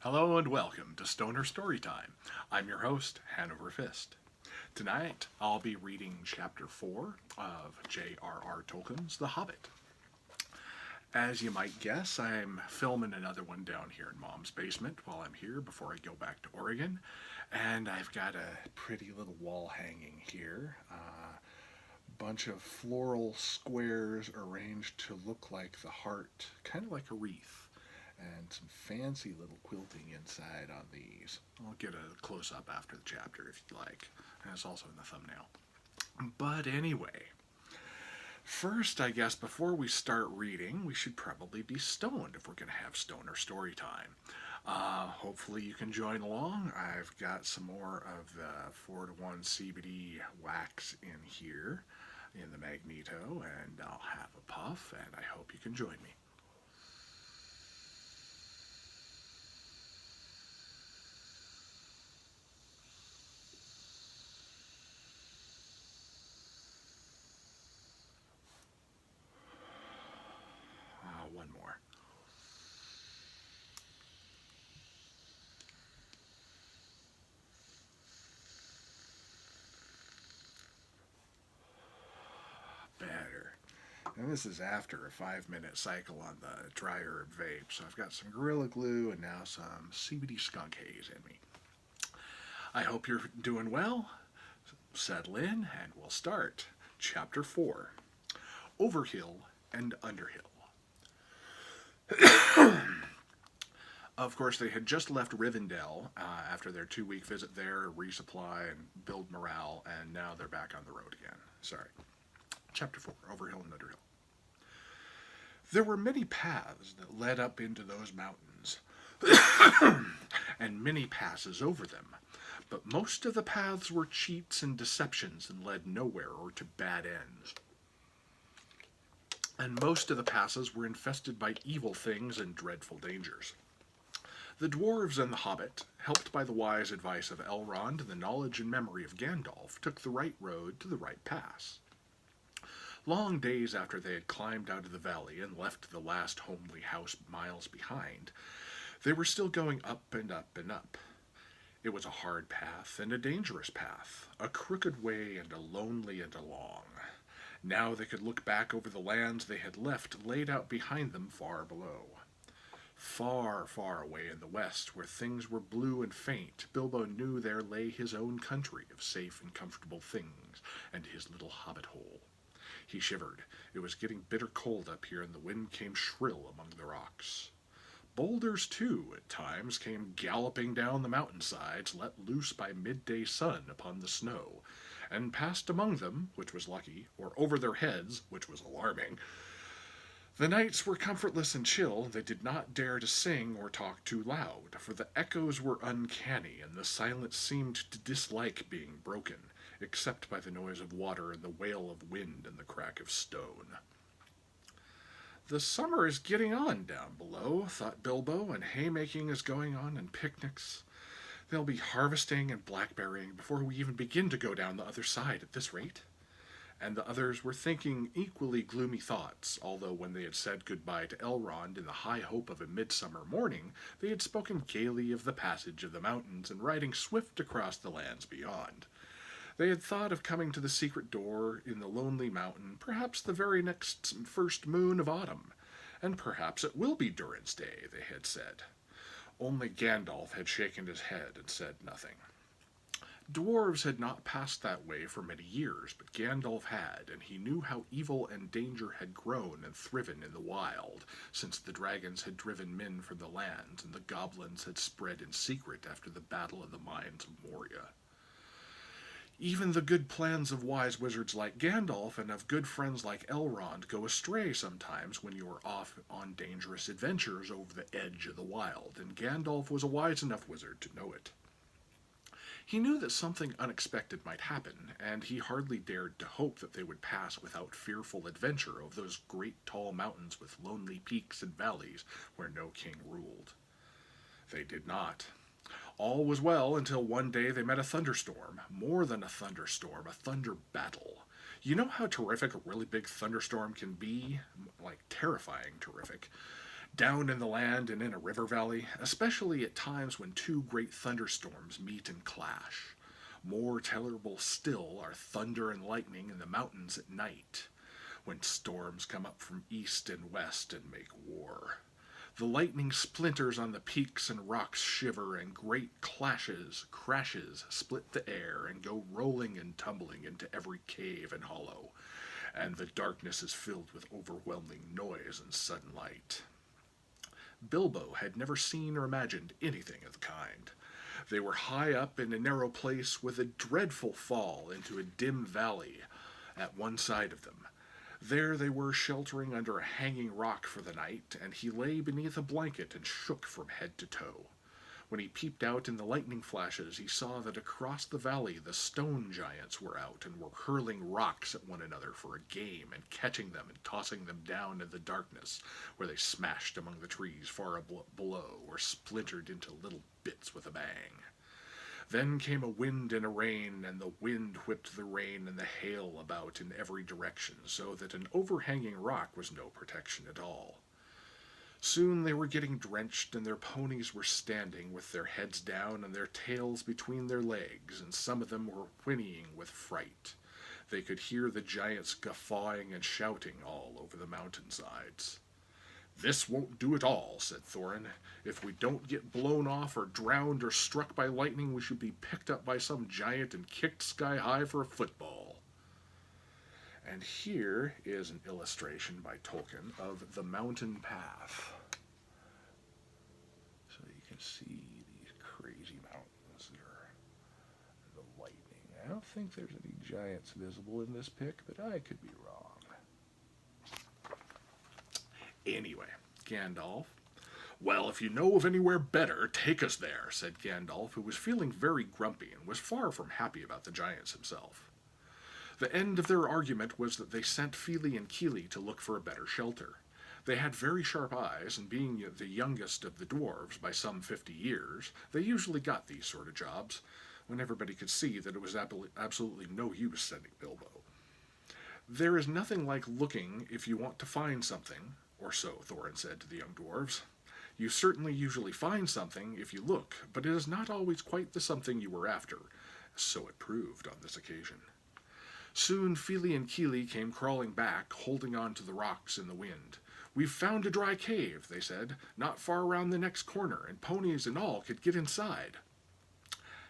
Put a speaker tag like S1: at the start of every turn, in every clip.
S1: Hello and welcome to Stoner Storytime. I'm your host, HanoverrrFist. Tonight, I'll be reading Chapter 4 of J.R.R. Tolkien's The Hobbit. As you might guess, I'm filming another one down here in Mom's basement while I'm here before I go back to Oregon. And I've got a pretty little wall hanging here. Bunch of floral squares arranged to look like the heart, kind of like a wreath, and some fancy little quilting inside on these. I'll get a close up after the chapter if you'd like, and it's also in the thumbnail. But anyway, first, I guess before we start reading, we should probably be stoned if we're going to have stoner story time. Hopefully you can join along. I've got some more of the 4-to-1 CBD wax in here in the Magneto, and I'll have a puff, and I hope you can join me. One more. Better. And this is after a 5-minute cycle on the dry herb vape. So I've got some Gorilla Glue and now some CBD skunk haze in me. I hope you're doing well. Settle in and we'll start. Chapter 4 Overhill and Underhill. Of course, they had just left Rivendell after their 2-week visit there, resupply and build morale, and now they're back on the road again. Sorry. Chapter 4 Overhill and Underhill. There were many paths that led up into those mountains, and many passes over them, but most of the paths were cheats and deceptions and led nowhere or to bad ends. And most of the passes were infested by evil things and dreadful dangers. The dwarves and the hobbit, helped by the wise advice of Elrond and the knowledge and memory of Gandalf, took the right road to the right pass. Long days after they had climbed out of the valley and left the last homely house miles behind, they were still going up and up and up. It was a hard path and a dangerous path, a crooked way and a lonely and a long. Now they could look back over the lands they had left laid out behind them far below. Far, far away in the west, where things were blue and faint, Bilbo knew there lay his own country of safe and comfortable things, and his little hobbit hole. He shivered. It was getting bitter cold up here, and the wind came shrill among the rocks. Boulders, too, at times came galloping down the mountainsides, let loose by midday sun upon the snow, and passed among them, which was lucky, or over their heads, which was alarming. The nights were comfortless and chill. They did not dare to sing or talk too loud, for the echoes were uncanny, and the silence seemed to dislike being broken, except by the noise of water and the wail of wind and the crack of stone. The summer is getting on down below, thought Bilbo, and haymaking is going on and picnics. They'll be harvesting and blackberrying before we even begin to go down the other side at this rate. And the others were thinking equally gloomy thoughts, although when they had said goodbye to Elrond in the high hope of a midsummer morning, they had spoken gaily of the passage of the mountains and riding swift across the lands beyond. They had thought of coming to the secret door in the lonely mountain, perhaps the very next first moon of autumn, and perhaps it will be Durin's Day, they had said. Only Gandalf had shaken his head and said nothing. Dwarves had not passed that way for many years, but Gandalf had, and he knew how evil and danger had grown and thriven in the wild, since the dragons had driven men from the lands and the goblins had spread in secret after the Battle of the Mines of Moria. Even the good plans of wise wizards like Gandalf and of good friends like Elrond go astray sometimes when you are off on dangerous adventures over the edge of the wild, and Gandalf was a wise enough wizard to know it. He knew that something unexpected might happen, and he hardly dared to hope that they would pass without fearful adventure over those great tall mountains with lonely peaks and valleys where no king ruled. They did not. All was well until one day they met a thunderstorm. More than a thunderstorm, a thunder battle. You know how terrific a really big thunderstorm can be? Like terrifying terrific. Down in the land and in a river valley, especially at times when two great thunderstorms meet and clash. More terrible still are thunder and lightning in the mountains at night, when storms come up from east and west and make war. The lightning splinters on the peaks and rocks shiver, and great crashes split the air and go rolling and tumbling into every cave and hollow, and the darkness is filled with overwhelming noise and sudden light. Bilbo had never seen or imagined anything of the kind. They were high up in a narrow place with a dreadful fall into a dim valley at one side of them. There they were sheltering under a hanging rock for the night, and he lay beneath a blanket and shook from head to toe. When he peeped out in the lightning flashes, he saw that across the valley the stone giants were out and were hurling rocks at one another for a game and catching them and tossing them down in the darkness, where they smashed among the trees far below or splintered into little bits with a bang. Then came a wind and a rain, and the wind whipped the rain and the hail about in every direction, so that an overhanging rock was no protection at all. Soon they were getting drenched, and their ponies were standing with their heads down and their tails between their legs, and some of them were whinnying with fright. They could hear the giants guffawing and shouting all over the mountainsides. "This won't do at all," said Thorin. "If we don't get blown off or drowned or struck by lightning, we should be picked up by some giant and kicked sky high for a football." And here is an illustration by Tolkien of the mountain path. So you can see these crazy mountains there, and the lightning. I don't think there's any giants visible in this pic, but I could be wrong. Anyway, Gandalf. "Well, if you know of anywhere better, take us there," said Gandalf, who was feeling very grumpy and was far from happy about the giants himself. The end of their argument was that they sent Fili and Kili to look for a better shelter. They had very sharp eyes, and being the youngest of the dwarves by some 50 years, they usually got these sort of jobs, when everybody could see that it was absolutely no use sending Bilbo. "There is nothing like looking if you want to find something, or so Thorin said to the young dwarves. "You certainly usually find something if you look, but it is not always quite the something you were after." So it proved on this occasion. Soon Fili and Kili came crawling back, holding on to the rocks in the wind. "We've found a dry cave," they said, "not far round the next corner, and ponies and all could get inside."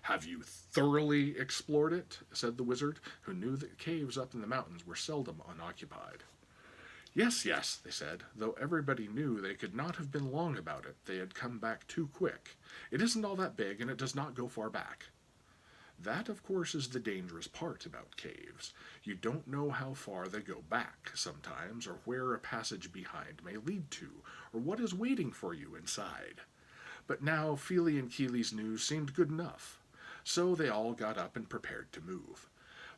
S1: "Have you thoroughly explored it?" said the wizard, who knew that caves up in the mountains were seldom unoccupied. Yes, yes, they said, though everybody knew they could not have been long about it. They had come back too quick. It isn't all that big, and it does not go far back. That, of course, is the dangerous part about caves. You don't know how far they go back, sometimes, or where a passage behind may lead to, or what is waiting for you inside. But now Fili and Kili's news seemed good enough, so they all got up and prepared to move.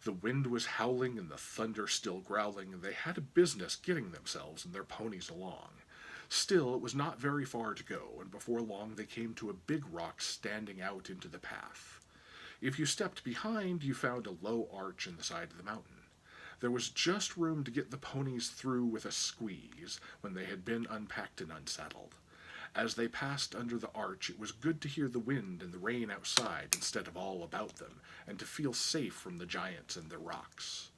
S1: The wind was howling and the thunder still growling, and they had a business getting themselves and their ponies along. Still, it was not very far to go, and before long they came to a big rock standing out into the path. If you stepped behind, you found a low arch in the side of the mountain. There was just room to get the ponies through with a squeeze when they had been unpacked and unsaddled. As they passed under the arch, it was good to hear the wind and the rain outside instead of all about them, and to feel safe from the giants and their rocks.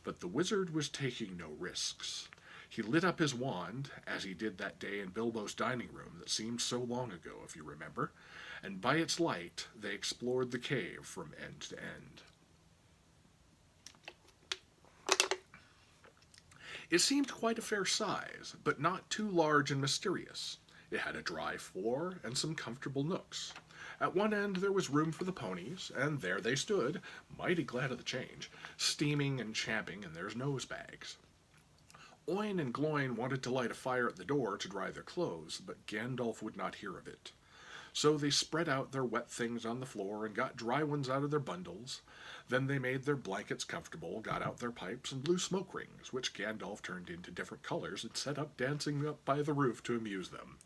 S1: But the wizard was taking no risks. He lit up his wand, as he did that day in Bilbo's dining room that seemed so long ago, if you remember, and by its light they explored the cave from end to end. It seemed quite a fair size, but not too large and mysterious. It had a dry floor and some comfortable nooks. At one end there was room for the ponies, and there they stood, mighty glad of the change, steaming and champing in their nose bags. Oin and Gloin wanted to light a fire at the door to dry their clothes, but Gandalf would not hear of it. So they spread out their wet things on the floor and got dry ones out of their bundles. Then they made their blankets comfortable, got out their pipes, and blew smoke rings, which Gandalf turned into different colors and set up dancing up by the roof to amuse them.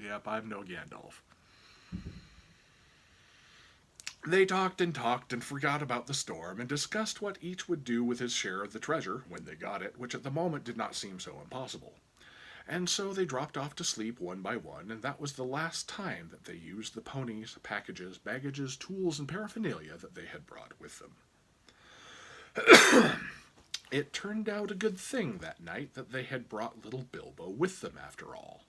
S1: Yep, I'm no Gandalf. They talked and forgot about the storm and discussed what each would do with his share of the treasure when they got it, which at the moment did not seem so impossible. And so they dropped off to sleep one by one, and that was the last time that they used the ponies, packages, baggages, tools, and paraphernalia that they had brought with them. It turned out a good thing that night that they had brought little Bilbo with them after all.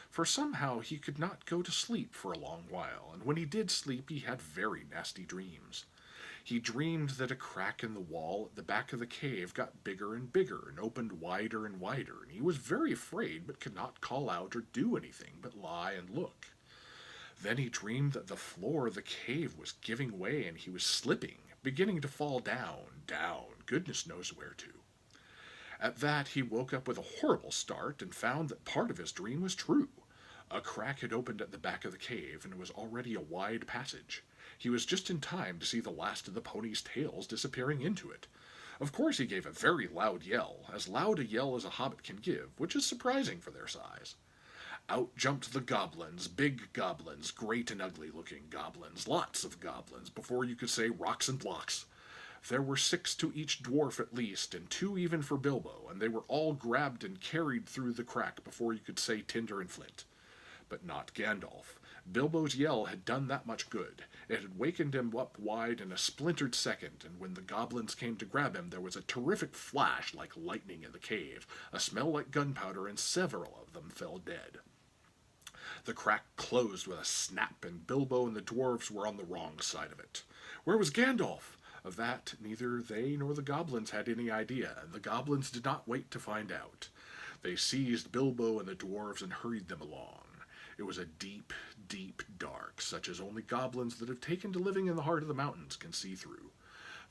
S1: For somehow he could not go to sleep for a long while, and when he did sleep he had very nasty dreams. He dreamed that a crack in the wall at the back of the cave got bigger and bigger and opened wider and wider, and he was very afraid but could not call out or do anything but lie and look. Then he dreamed that the floor of the cave was giving way and he was slipping, beginning to fall down, down, goodness knows where to. At that he woke up with a horrible start and found that part of his dream was true. A crack had opened at the back of the cave, and it was already a wide passage. He was just in time to see the last of the ponies' tails disappearing into it. Of course he gave a very loud yell, as loud a yell as a hobbit can give, which is surprising for their size. Out jumped the goblins, big goblins, great and ugly-looking goblins, lots of goblins, before you could say rocks and blocks. There were 6 to each dwarf at least, and 2 even for Bilbo, and they were all grabbed and carried through the crack before you could say tinder and flint. But not Gandalf. Bilbo's yell had done that much good. It had wakened him up wide in a splintered second, and when the goblins came to grab him, there was a terrific flash like lightning in the cave, a smell like gunpowder, and several of them fell dead. The crack closed with a snap, and Bilbo and the dwarves were on the wrong side of it. Where was Gandalf? Of that, neither they nor the goblins had any idea, and the goblins did not wait to find out. They seized Bilbo and the dwarves and hurried them along. It was a deep, deep dark, such as only goblins that have taken to living in the heart of the mountains can see through.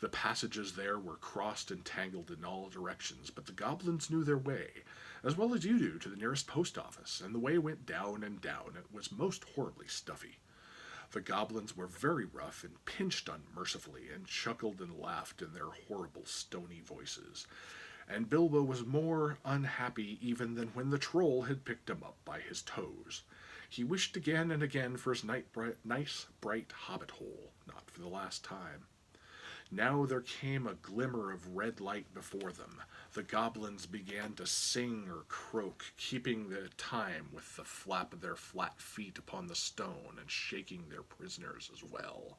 S1: The passages there were crossed and tangled in all directions, but the goblins knew their way, as well as you do, to the nearest post office, and the way went down and down. It was most horribly stuffy. The goblins were very rough and pinched unmercifully, and chuckled and laughed in their horrible stony voices. And Bilbo was more unhappy even than when the troll had picked him up by his toes. He wished again and again for his nice, bright hobbit hole, not for the last time. Now there came a glimmer of red light before them. The goblins began to sing or croak, keeping the time with the flap of their flat feet upon the stone and shaking their prisoners as well.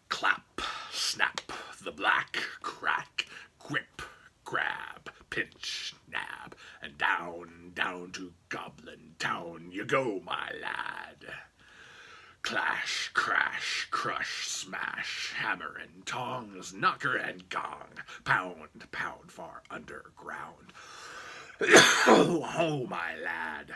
S1: Clap, snap, the black crack, grip, grab, pinch, nab, and down, down to Goblin Town you go, my lad. Clash, crash, crush, smash, hammer and tongs, knocker and gong, pound, pound far underground. Oh, my lad.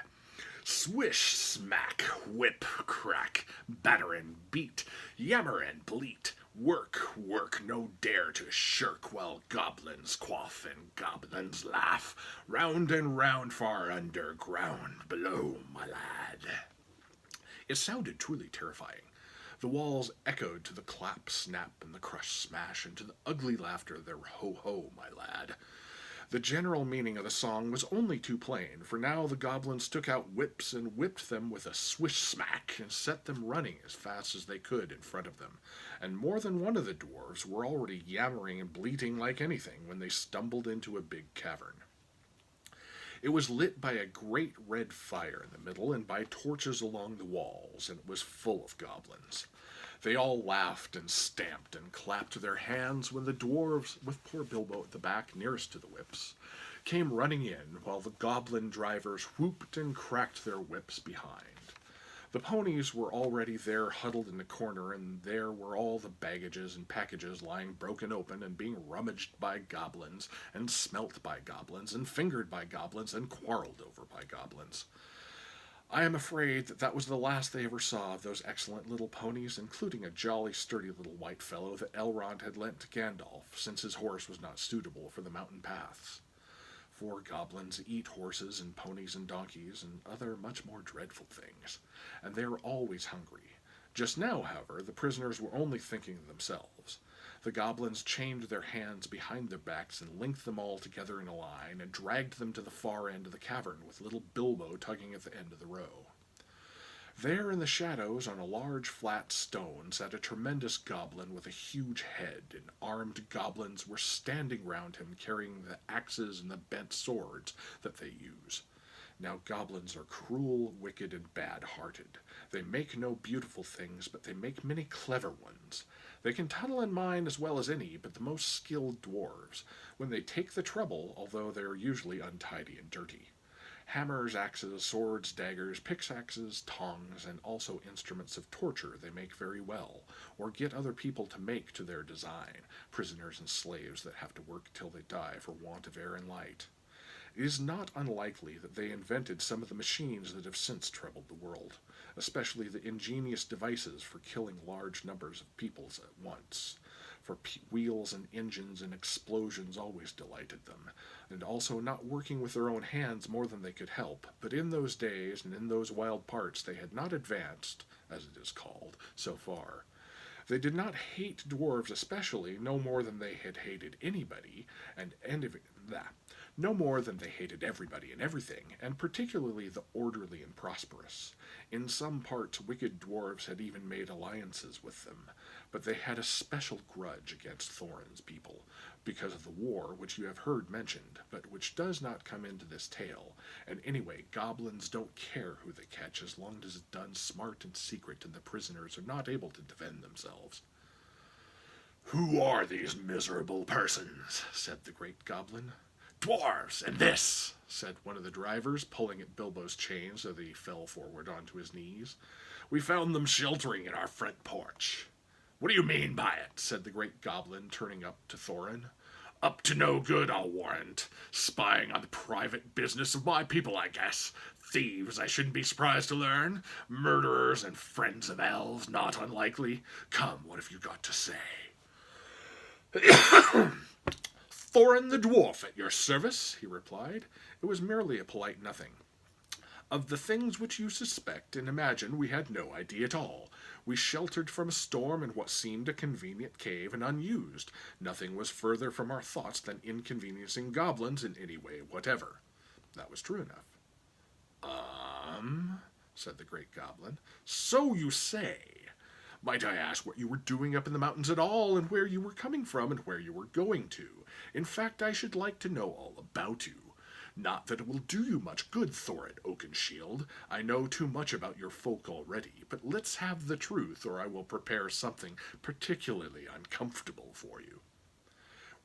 S1: Swish, smack, whip, crack, batter and beat, yammer and bleat, work, work, no dare to shirk, while goblins quaff and goblins laugh, round and round far underground, below, my lad. It sounded truly terrifying. The walls echoed to the clap, snap, and the crush, smash, and to the ugly laughter of their ho-ho, my lad. The general meaning of the song was only too plain, for now the goblins took out whips and whipped them with a swish-smack and set them running as fast as they could in front of them, and more than one of the dwarves were already yammering and bleating like anything when they stumbled into a big cavern. It was lit by a great red fire in the middle and by torches along the walls, and it was full of goblins. They all laughed and stamped and clapped their hands when the dwarves, with poor Bilbo at the back nearest to the whips, came running in, while the goblin drivers whooped and cracked their whips behind. The ponies were already there huddled in the corner, and there were all the baggages and packages lying broken open and being rummaged by goblins, and smelt by goblins, and fingered by goblins, and quarreled over by goblins. I am afraid that that was the last they ever saw of those excellent little ponies, including a jolly sturdy little white fellow that Elrond had lent to Gandalf, since his horse was not suitable for the mountain paths. For goblins eat horses and ponies and donkeys and other much more dreadful things, and they are always hungry. Just now, however, the prisoners were only thinking of themselves. The goblins chained their hands behind their backs and linked them all together in a line and dragged them to the far end of the cavern with little Bilbo tugging at the end of the row. There in the shadows, on a large flat stone, sat a tremendous goblin with a huge head, and armed goblins were standing round him carrying the axes and the bent swords that they use. Now goblins are cruel, wicked, and bad-hearted. They make no beautiful things, but they make many clever ones. They can tunnel and mine as well as any, but the most skilled dwarves, when they take the trouble, although they are usually untidy and dirty. Hammers, axes, swords, daggers, pickaxes, tongs, and also instruments of torture they make very well, or get other people to make to their design, prisoners and slaves that have to work till they die for want of air and light. It is not unlikely that they invented some of the machines that have since troubled the world, especially the ingenious devices for killing large numbers of peoples at once. For wheels and engines and explosions always delighted them, and also not working with their own hands more than they could help. But in those days and in those wild parts they had not advanced, as it is called, so far. They did not hate dwarves especially, no more than they had hated anybody, no more than they hated everybody and everything, and particularly the orderly and prosperous. In some parts, wicked dwarves had even made alliances with them, but they had a special grudge against Thorin's people, because of the war which you have heard mentioned, but which does not come into this tale. And anyway, goblins don't care who they catch as long as it's done smart and secret and the prisoners are not able to defend themselves. "Who are these miserable persons?" said the great goblin. "Dwarves, and this," said one of the drivers, pulling at Bilbo's chain so that he fell forward onto his knees. "We found them sheltering in our front porch." "What do you mean by it?" said the great goblin, turning up to Thorin. "Up to no good, I'll warrant. Spying on the private business of my people, I guess. Thieves, I shouldn't be surprised to learn. Murderers and friends of elves, not unlikely. Come, what have you got to say?" "Thorin the dwarf at your service," he replied. It was merely a polite nothing. "Of the things which you suspect and imagine we had no idea at all. We sheltered from a storm in what seemed a convenient cave and unused. Nothing was further from our thoughts than inconveniencing goblins in any way whatever." That was true enough. Said the great goblin. "So you say. Might I ask what you were doing up in the mountains at all, and where you were coming from, and where you were going to? In fact, I should like to know all about you. Not that it will do you much good, Thorin Oakenshield. I know too much about your folk already, but let's have the truth, or I will prepare something particularly uncomfortable for you."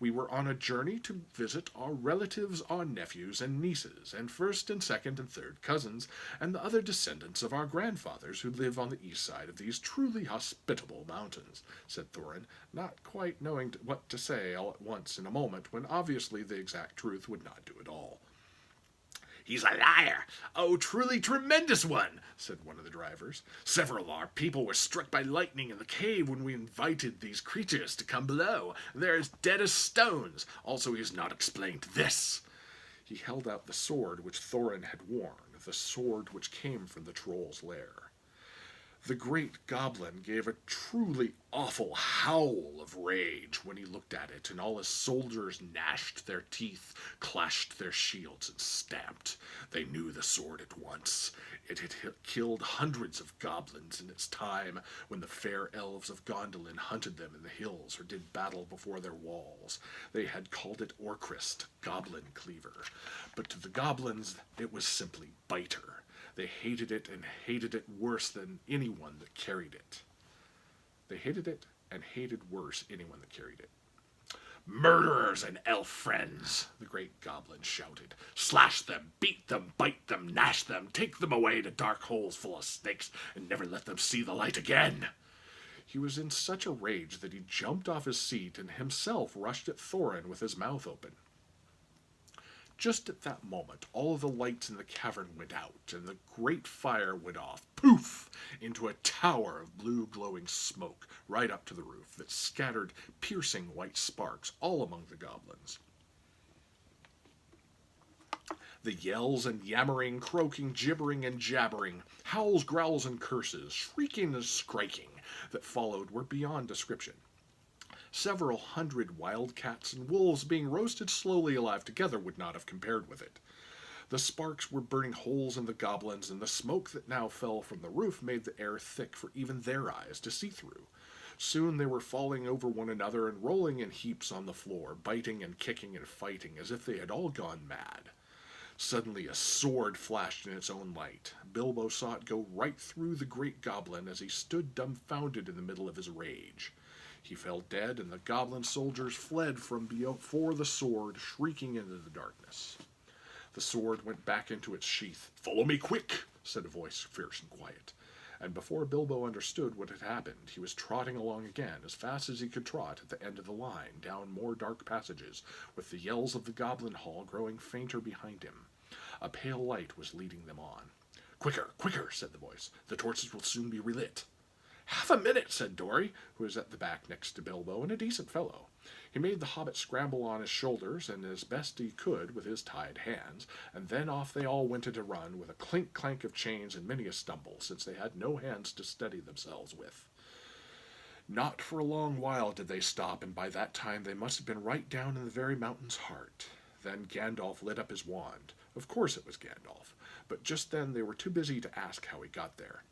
S1: "We were on a journey to visit our relatives, our nephews and nieces, and first and second and third cousins, and the other descendants of our grandfathers who live on the east side of these truly hospitable mountains," said Thorin, not quite knowing what to say all at once in a moment when obviously the exact truth would not do at all. "He's a liar! Oh, truly tremendous one!" said one of the drivers. "Several of our people were struck by lightning in the cave when we invited these creatures to come below. They're as dead as stones. Also, he has not explained this." He held out the sword which Thorin had worn, the sword which came from the troll's lair. The great goblin gave a truly awful howl of rage when he looked at it, and all his soldiers gnashed their teeth, clashed their shields, and stamped. They knew the sword at once. It had killed hundreds of goblins in its time when the fair elves of Gondolin hunted them in the hills or did battle before their walls. They had called it Orcrist, goblin cleaver. But to the goblins it was simply biter. They hated it and hated it worse than anyone that carried it. They hated it and hated worse anyone that carried it. "Murderers and elf friends," the great goblin shouted. "Slash them, beat them, bite them, gnash them, take them away to dark holes full of snakes, and never let them see the light again." He was in such a rage that he jumped off his seat and himself rushed at Thorin with his mouth open. Just at that moment, all of the lights in the cavern went out, and the great fire went off, poof, into a tower of blue glowing smoke right up to the roof that scattered piercing white sparks all among the goblins. The yells and yammering, croaking, gibbering and jabbering, howls, growls and curses, shrieking and skriking that followed were beyond description. Several hundred wildcats and wolves being roasted slowly alive together would not have compared with it. The sparks were burning holes in the goblins, and the smoke that now fell from the roof made the air thick for even their eyes to see through. Soon they were falling over one another and rolling in heaps on the floor, biting and kicking and fighting as if they had all gone mad. Suddenly a sword flashed in its own light. Bilbo saw it go right through the great goblin as he stood dumbfounded in the middle of his rage. He fell dead, and the goblin soldiers fled from before the sword, shrieking into the darkness. The sword went back into its sheath. "Follow me quick," said a voice, fierce and quiet. And before Bilbo understood what had happened, he was trotting along again, as fast as he could trot, at the end of the line, down more dark passages, with the yells of the goblin hall growing fainter behind him. A pale light was leading them on. "Quicker, quicker," said the voice. "The torches will soon be relit." "Half a minute," said Dory, who was at the back next to Bilbo, and a decent fellow. He made the hobbit scramble on his shoulders, and as best he could with his tied hands, and then off they all went at a run, with a clink-clank of chains and many a stumble, since they had no hands to steady themselves with. Not for a long while did they stop, and by that time they must have been right down in the very mountain's heart. Then Gandalf lit up his wand. Of course it was Gandalf, but just then they were too busy to ask how he got there.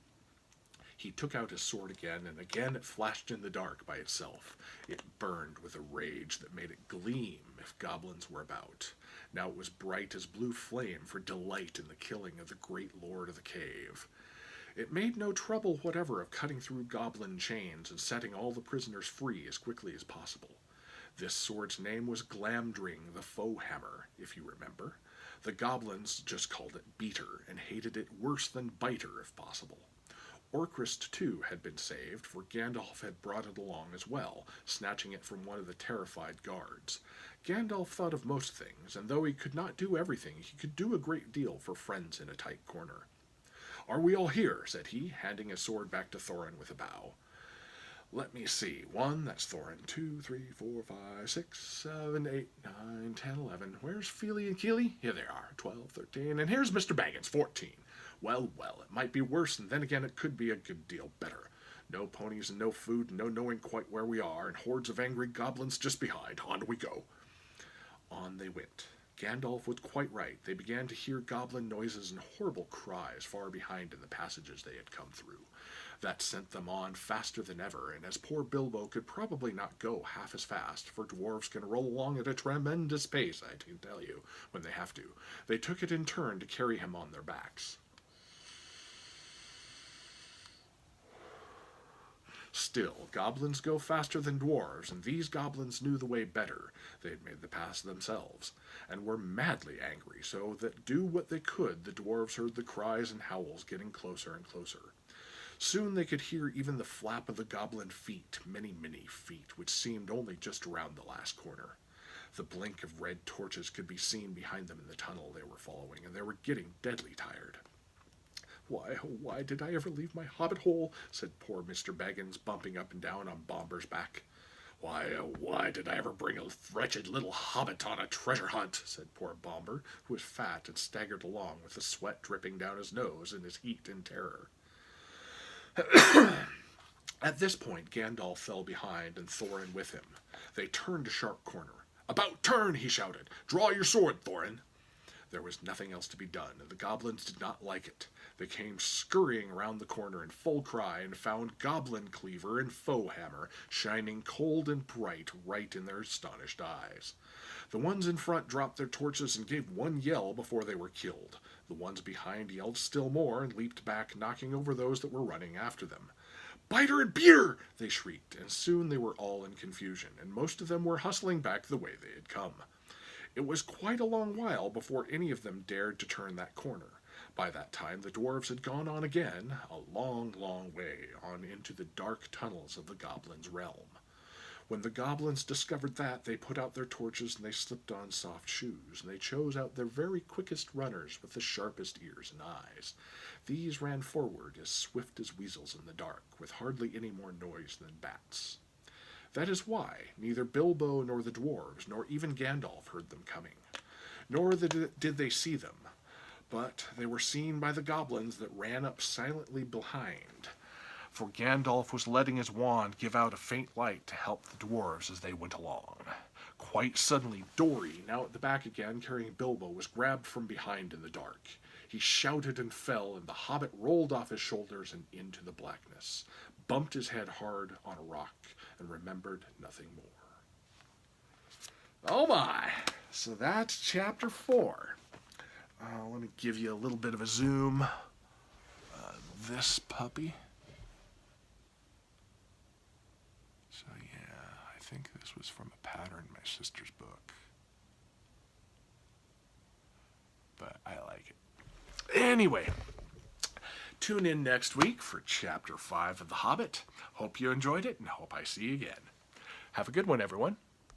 S1: He took out his sword again, and again it flashed in the dark by itself. It burned with a rage that made it gleam if goblins were about. Now it was bright as blue flame for delight in the killing of the great lord of the cave. It made no trouble whatever of cutting through goblin chains and setting all the prisoners free as quickly as possible. This sword's name was Glamdring the Foehammer, if you remember. The goblins just called it Beater, and hated it worse than Biter if possible. Orcrist, too, had been saved, for Gandalf had brought it along as well, snatching it from one of the terrified guards. Gandalf thought of most things, and though he could not do everything, he could do a great deal for friends in a tight corner. "Are we all here?" said he, handing his sword back to Thorin with a bow. "Let me see. 1, that's Thorin. 2, 3, 4, 5, 6, 7, 8, 9, 10, 11. Where's Feely and Keely? Here they are. 12, 13. And here's Mr. Baggins, 14. Well, well, it might be worse, and then again it could be a good deal better. No ponies and no food, and no knowing quite where we are, and hordes of angry goblins just behind. On we go." On they went. Gandalf was quite right. They began to hear goblin noises and horrible cries far behind in the passages they had come through. That sent them on faster than ever, and as poor Bilbo could probably not go half as fast, for dwarves can roll along at a tremendous pace, I can tell you, when they have to, they took it in turn to carry him on their backs. Still, goblins go faster than dwarves, and these goblins knew the way better. They had made the pass themselves, and were madly angry, so that do what they could, the dwarves heard the cries and howls getting closer and closer. Soon they could hear even the flap of the goblin feet, many, many feet, which seemed only just around the last corner. The blink of red torches could be seen behind them in the tunnel they were following, and they were getting deadly tired. "Why, oh, why did I ever leave my hobbit hole?" said poor Mr. Baggins, bumping up and down on Bomber's back. "Why, oh, why did I ever bring a wretched little hobbit on a treasure hunt?" said poor Bomber, who was fat and staggered along with the sweat dripping down his nose in his heat and terror. At this point, Gandalf fell behind, and Thorin with him. They turned a sharp corner. "About turn!" he shouted. "Draw your sword, Thorin!" There was nothing else to be done, and the goblins did not like it. They came scurrying around the corner in full cry, and found Goblin Cleaver and Foehammer shining cold and bright right in their astonished eyes. The ones in front dropped their torches and gave one yell before they were killed. The ones behind yelled still more and leaped back, knocking over those that were running after them. "Biter and Beer!" they shrieked, and soon they were all in confusion, and most of them were hustling back the way they had come. It was quite a long while before any of them dared to turn that corner. By that time the dwarves had gone on again, a long, long way, on into the dark tunnels of the goblins' realm. When the goblins discovered that, they put out their torches and they slipped on soft shoes, and they chose out their very quickest runners with the sharpest ears and eyes. These ran forward as swift as weasels in the dark, with hardly any more noise than bats. That is why neither Bilbo nor the dwarves, nor even Gandalf, heard them coming. Nor did they see them, but they were seen by the goblins that ran up silently behind. for Gandalf was letting his wand give out a faint light to help the dwarves as they went along. Quite suddenly, Dory, now at the back again carrying Bilbo, was grabbed from behind in the dark. He shouted and fell, and the hobbit rolled off his shoulders and into the blackness, bumped his head hard on a rock, and remembered nothing more. Oh my! So that's chapter 4. Let me give you a little bit of a zoom. This puppy. So yeah, I think this was from a pattern in my sister's book. But I like it. Anyway, tune in next week for chapter 5 of The Hobbit. Hope you enjoyed it and hope I see you again. Have a good one, everyone.